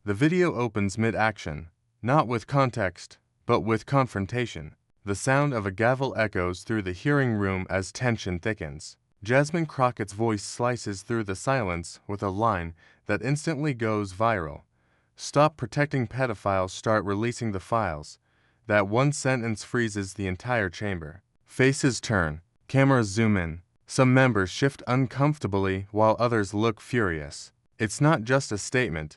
The video opens mid-action, not with context, but with confrontation. The sound of a gavel echoes through the hearing room as tension thickens. Jasmine Crockett's voice slices through the silence with a line that instantly goes viral. "Stop protecting pedophiles, start releasing the files." That one sentence freezes the entire chamber. Faces turn, cameras zoom in. Some members shift uncomfortably while others look furious. It's not just a statement,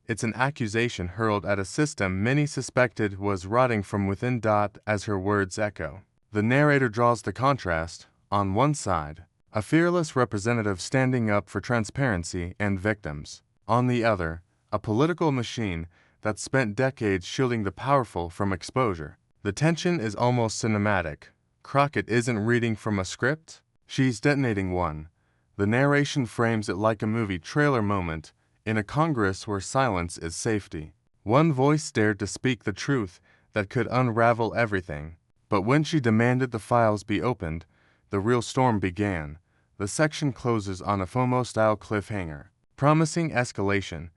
it's an accusation hurled at a system many suspected was rotting from within. As her words echo, the narrator draws the contrast. On one side, a fearless representative standing up for transparency and victims. On the other, a political machine that spent decades shielding the powerful from exposure. The tension is almost cinematic. Crockett isn't reading from a script, she's detonating one. The narration frames it like a movie trailer moment in a Congress where silence is safety. One voice dared to speak the truth that could unravel everything. But when she demanded the files be opened, the real storm began. The section closes on a FOMO-style cliffhanger, promising escalation,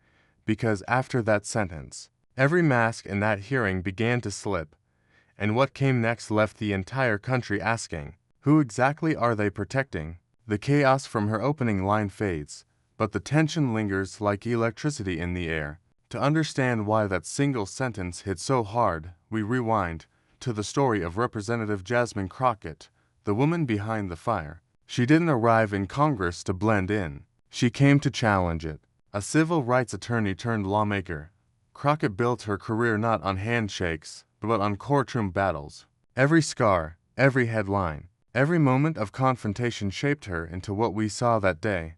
because after that sentence, every mask in that hearing began to slip, and what came next left the entire country asking, who exactly are they protecting? The chaos from her opening line fades, but the tension lingers like electricity in the air. To understand why that single sentence hit so hard, we rewind to the story of Representative Jasmine Crockett, the woman behind the fire. She didn't arrive in Congress to blend in. She came to challenge it. A civil rights attorney turned lawmaker, Crockett built her career not on handshakes, but on courtroom battles. Every scar, every headline, every moment of confrontation shaped her into what we saw that day.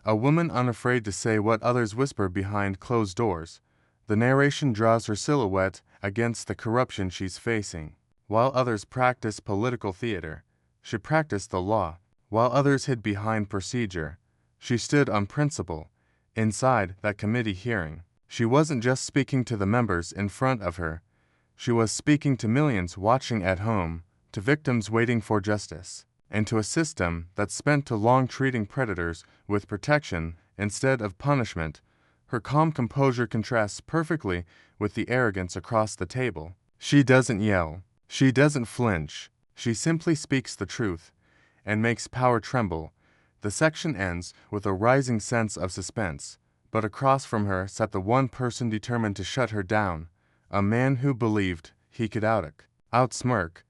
A woman unafraid to say what others whisper behind closed doors. The narration draws her silhouette against the corruption she's facing. While others practice political theater, she practiced the law. While others hid behind procedure, she stood on principle. Inside that committee hearing, she wasn't just speaking to the members in front of her. She was speaking to millions watching at home, to victims waiting for justice, and to a system that spent too long treating predators with protection instead of punishment. Her calm composure contrasts perfectly with the arrogance across the table. She doesn't yell. She doesn't flinch. She simply speaks the truth and makes power tremble. The section ends with a rising sense of suspense, but across from her sat the one person determined to shut her down, a man who believed he could outsmirk,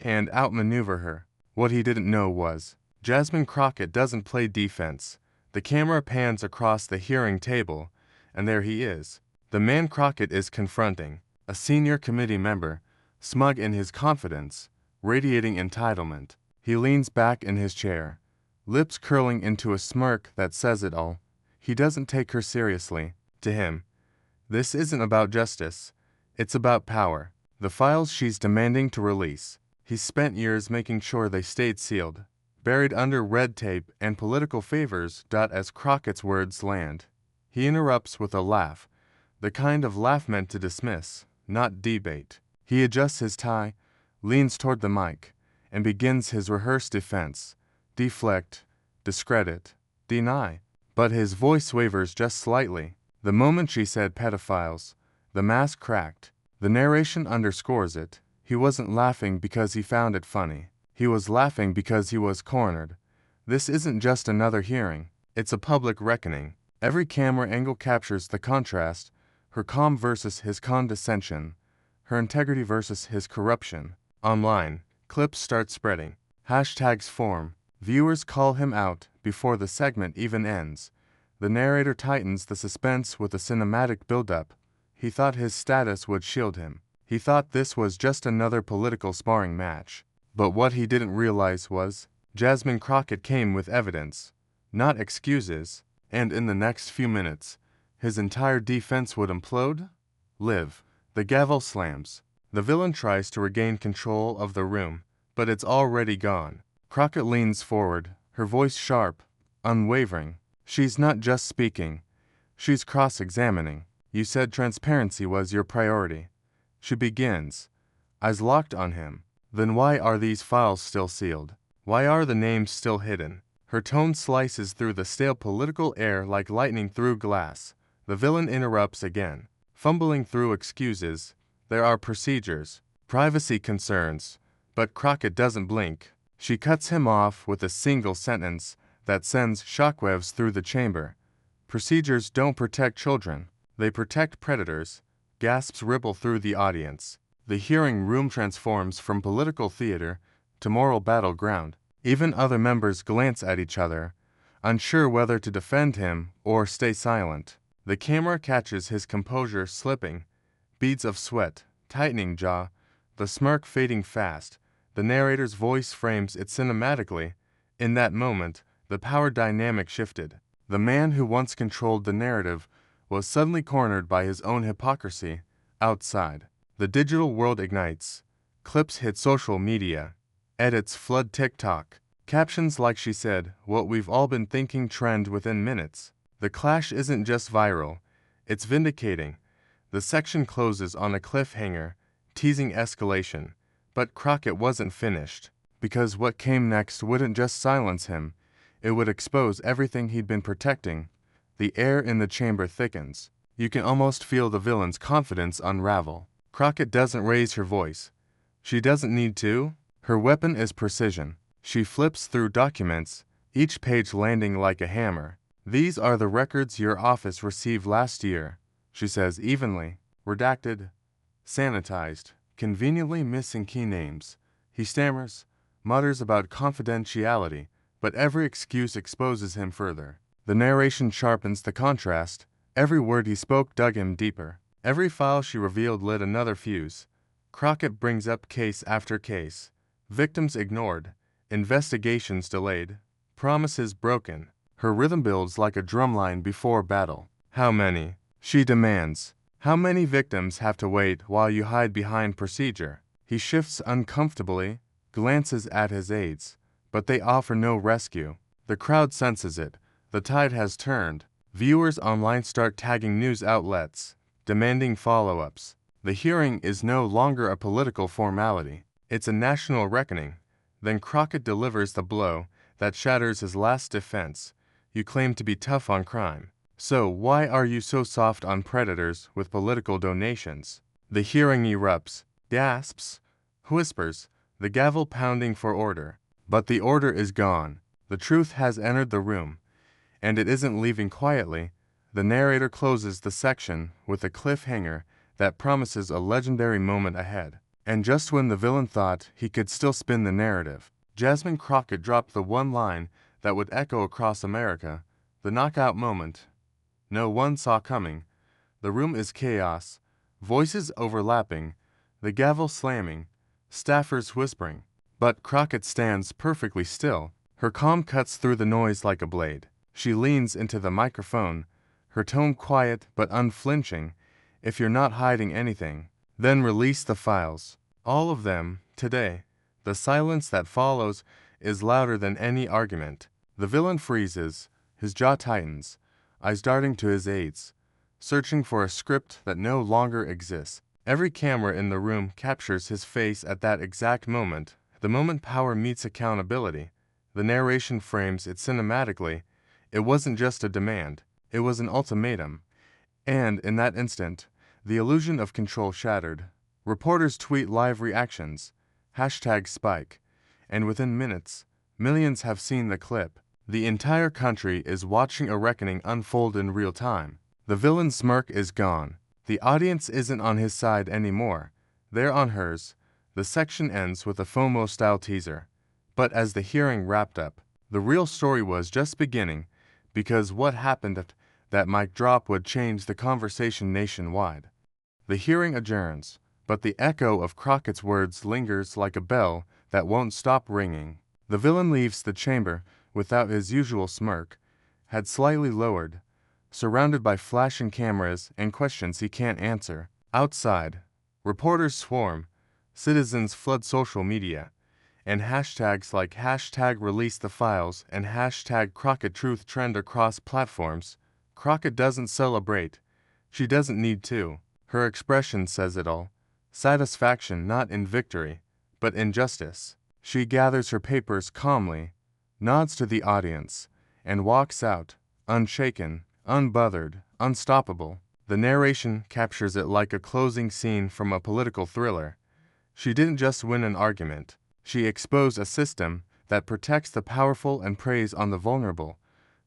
and outmaneuver her. What he didn't know was, Jasmine Crockett doesn't play defense. The camera pans across the hearing table, and there he is. The man Crockett is confronting, a senior committee member, smug in his confidence, radiating entitlement. He leans back in his chair, lips curling into a smirk that says it all. He doesn't take her seriously. To him, this isn't about justice. It's about power. The files she's demanding to release. He's spent years making sure they stayed sealed, buried under red tape and political favors. As Crockett's words land, he interrupts with a laugh, the kind of laugh meant to dismiss, not debate. He adjusts his tie, leans toward the mic, and begins his rehearsed defense. Deflect, discredit, deny. But his voice wavers just slightly. The moment she said pedophiles, the mask cracked. The narration underscores it. He wasn't laughing because he found it funny. He was laughing because he was cornered. This isn't just another hearing. It's a public reckoning. Every camera angle captures the contrast, her calm versus his condescension, her integrity versus his corruption. Online, clips start spreading. Hashtags form. Viewers call him out before the segment even ends. The narrator tightens the suspense with a cinematic buildup. He thought his status would shield him. He thought this was just another political sparring match. But what he didn't realize was, Jasmine Crockett came with evidence, not excuses, and in the next few minutes, his entire defense would implode. Live. The gavel slams. The villain tries to regain control of the room, but it's already gone. Crockett leans forward, her voice sharp, unwavering. She's not just speaking. She's cross-examining. You said transparency was your priority. She begins, eyes locked on him. Then why are these files still sealed? Why are the names still hidden? Her tone slices through the stale political air like lightning through glass. The villain interrupts again. fumbling through excuses. There are procedures, privacy concerns, but Crockett doesn't blink. She cuts him off with a single sentence that sends shockwaves through the chamber. Procedures don't protect children, they protect predators. Gasps ripple through the audience. The hearing room transforms from political theater to moral battleground. Even other members glance at each other, unsure whether to defend him or stay silent. The camera catches his composure slipping, beads of sweat, tightening jaw, the smirk fading fast. The narrator's voice frames it cinematically. In that moment, the power dynamic shifted. The man who once controlled the narrative was suddenly cornered by his own hypocrisy. Outside, the digital world ignites. Clips hit social media. Edits flood TikTok. Captions like "she said what we've all been thinking" trend within minutes. The clash isn't just viral, it's vindicating. The section closes on a cliffhanger, teasing escalation. But Crockett wasn't finished, because what came next wouldn't just silence him, it would expose everything he'd been protecting. The air in the chamber thickens. You can almost feel the villain's confidence unravel. Crockett doesn't raise her voice. She doesn't need to. Her weapon is precision. She flips through documents, each page landing like a hammer. "These are the records your office received last year," she says evenly. "Redacted, sanitized, conveniently missing key names." He stammers, mutters about confidentiality, but every excuse exposes him further. The narration sharpens the contrast. Every word he spoke dug him deeper. Every file she revealed lit another fuse. Crockett brings up case after case. Victims ignored, investigations delayed, promises broken. Her rhythm builds like a drumline before battle. "How many?" she demands. "How many victims have to wait while you hide behind procedure?" He shifts uncomfortably, glances at his aides, but they offer no rescue. The crowd senses it. The tide has turned. Viewers online start tagging news outlets, demanding follow-ups. The hearing is no longer a political formality. It's a national reckoning. Then Crockett delivers the blow that shatters his last defense. "You claim to be tough on crime. So why are you so soft on predators with political donations?" The hearing erupts. Gasps, whispers, the gavel pounding for order. But the order is gone. The truth has entered the room, and it isn't leaving quietly. The narrator closes the section with a cliffhanger that promises a legendary moment ahead. And just when the villain thought he could still spin the narrative, Jasmine Crockett dropped the one line that would echo across America, the knockout moment no one saw coming. The room is chaos, voices overlapping, the gavel slamming, staffers whispering. But Crockett stands perfectly still. Her calm cuts through the noise like a blade. She leans into the microphone, her tone quiet but unflinching. "If you're not hiding anything, then release the files. All of them, today." The silence that follows is louder than any argument. The villain freezes, his jaw tightens, eyes darting to his aides, searching for a script that no longer exists. Every camera in the room captures his face at that exact moment, the moment power meets accountability. The narration frames it cinematically. It wasn't just a demand, it was an ultimatum. And in that instant, the illusion of control shattered. Reporters tweet live reactions, #spike, and within minutes, millions have seen the clip. The entire country is watching a reckoning unfold in real time. The villain's smirk is gone. The audience isn't on his side anymore. They're on hers. The section ends with a FOMO-style teaser. But as the hearing wrapped up, the real story was just beginning, because what happened at that mic drop would change the conversation nationwide. The hearing adjourns, but the echo of Crockett's words lingers like a bell that won't stop ringing. The villain leaves the chamber without his usual smirk, head slightly lowered, surrounded by flashing cameras and questions he can't answer. Outside, reporters swarm, citizens flood social media, and hashtags like #ReleaseTheFiles and #CrockettTruth trend across platforms. Crockett doesn't celebrate. She doesn't need to. Her expression says it all. Satisfaction not in victory, but in justice. She gathers her papers calmly, nods to the audience, and walks out, unshaken, unbothered, unstoppable. The narration captures it like a closing scene from a political thriller. She didn't just win an argument. She exposed a system that protects the powerful and preys on the vulnerable.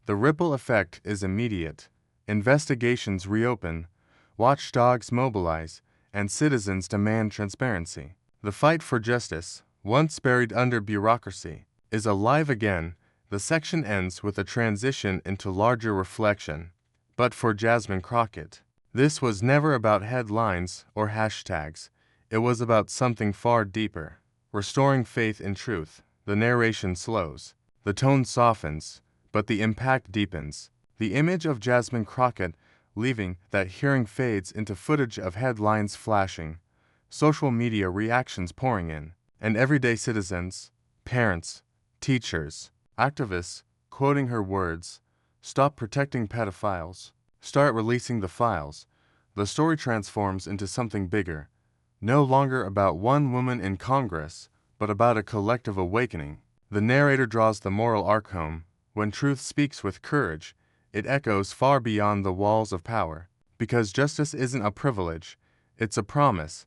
The ripple effect is immediate. Investigations reopen, watchdogs mobilize, and citizens demand transparency. The fight for justice, once buried under bureaucracy, is alive again. The section ends with a transition into larger reflection. But for Jasmine Crockett, this was never about headlines or hashtags. It was about something far deeper. Restoring faith in truth. The narration slows. The tone softens, but the impact deepens. The image of Jasmine Crockett leaving that hearing fades into footage of headlines flashing, social media reactions pouring in, and everyday citizens, parents, teachers, activists quoting her words, "Stop protecting pedophiles. Start releasing the files." The story transforms into something bigger, no longer about one woman in Congress, but about a collective awakening. The narrator draws the moral arc home. When truth speaks with courage, it echoes far beyond the walls of power. Because justice isn't a privilege, it's a promise.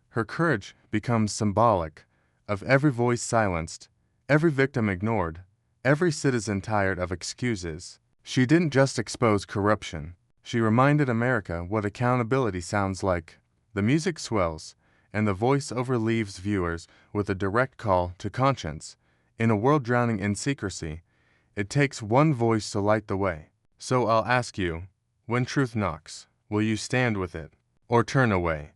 Her courage becomes symbolic of every voice silenced, every victim ignored, every citizen tired of excuses. She didn't just expose corruption. She reminded America what accountability sounds like. The music swells, and the voiceover leaves viewers with a direct call to conscience. In a world drowning in secrecy, it takes one voice to light the way. So I'll ask you, when truth knocks, will you stand with it or turn away?